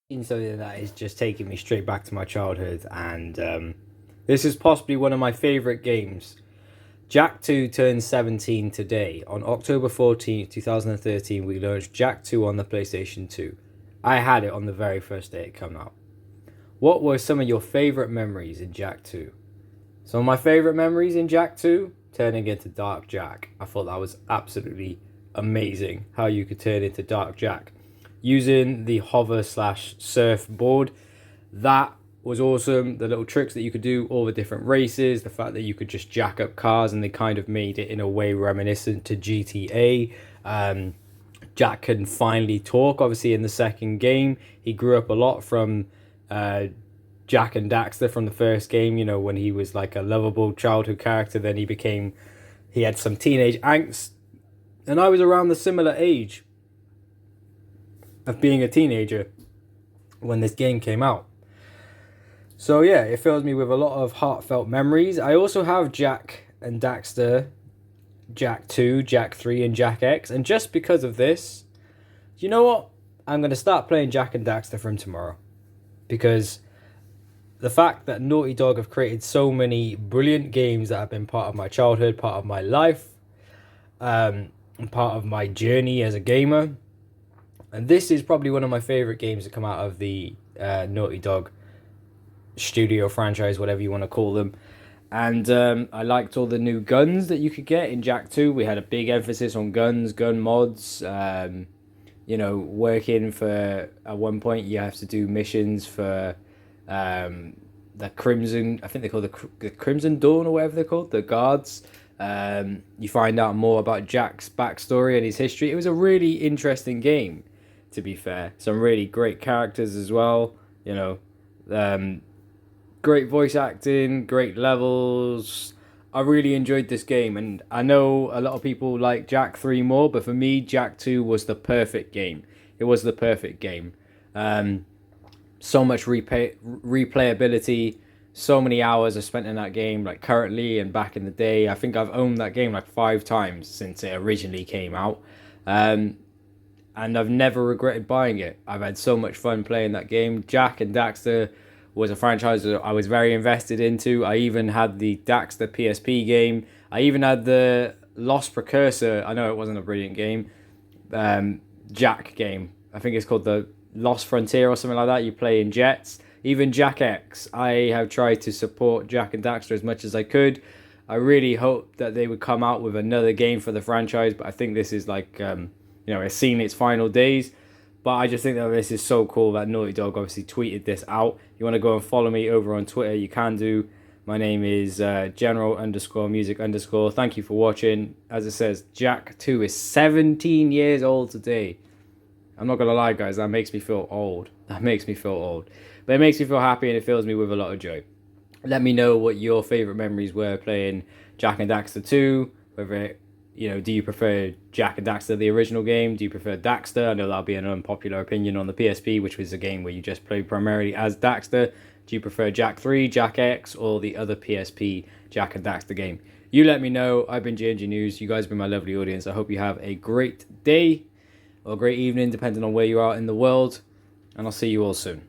In something that is just taking me straight back to my childhood, and this is possibly one of my favorite games. JAK 2 turns 17 today. On October 14th, 2013, we launched JAK 2 on the PlayStation 2. I had it on the very first day it came out. What were some of your favorite memories in JAK 2? Some of my favorite memories in JAK 2, turning into Dark Jak. I thought that was absolutely amazing how you could turn into Dark Jak using the hover slash surf board. That was awesome. The little tricks that you could do, all the different races, the fact that you could just jack up cars, and they kind of made it in a way reminiscent to GTA. Jak can finally talk, obviously, in the second game. He grew up a lot from Jak and Daxter from the first game, you know, when he was like a lovable childhood character. Then he had some teenage angst. And I was around the similar age of being a teenager when this game came out. So yeah, it fills me with a lot of heartfelt memories. I also have Jak and Daxter, JAK 2, JAK 3, and JAK X. And just because of this, you know what? I'm going to start playing Jak and Daxter from tomorrow. Because the fact that Naughty Dog have created so many brilliant games that have been part of my childhood, part of my life, and part of my journey as a gamer. And this is probably one of my favorite games that come out of the Naughty Dog studio franchise, whatever you want to call them. And I liked all the new guns that you could get in Jak 2. We had a big emphasis on guns, gun mods. Working for, at one point, you have to do missions for the Crimson, I think they call the Crimson Dawn or whatever they're called, the guards. You find out more about Jak's backstory and his history. It was a really interesting game, to be fair. Some really great characters as well. Great voice acting, great levels. I really enjoyed this game, and I know a lot of people like Jak 3 more, but for me, Jak 2 was the perfect game. It was the perfect game. So much replayability, so many hours I spent in that game, like currently and back in the day. I think I've owned that game like 5 times since it originally came out. And I've never regretted buying it. I've had so much fun playing that game. Jak and Daxter was a franchise that I was very invested into. I even had the Daxter PSP game. I even had the Lost Precursor. I know it wasn't a brilliant game. Jak game. I think it's called the Lost Frontier or something like that. You play in jets. Even Jak X. I have tried to support Jak and Daxter as much as I could. I really hope that they would come out with another game for the franchise, but I think this is like, it's seen its final days. But I just think that this is so cool that Naughty Dog obviously tweeted this out. You want to go and follow me over on Twitter, you can do. My name is general_music_. Thank you for watching. As it says, Jak 2 is 17 years old today. I'm not going to lie, guys, that makes me feel old. That makes me feel old. But it makes me feel happy, and it fills me with a lot of joy. Let me know what your favourite memories were playing Jak and Daxter 2. Whether do you prefer Jak and Daxter, the original game? Do you prefer Daxter? I know that'll be an unpopular opinion on the PSP, which was a game where you just played primarily as Daxter. Do you prefer Jak 3, Jak X, or the other PSP Jak and Daxter game? You let me know. I've been JNG News. You guys have been my lovely audience. I hope you have a great day or a great evening, depending on where you are in the world. And I'll see you all soon.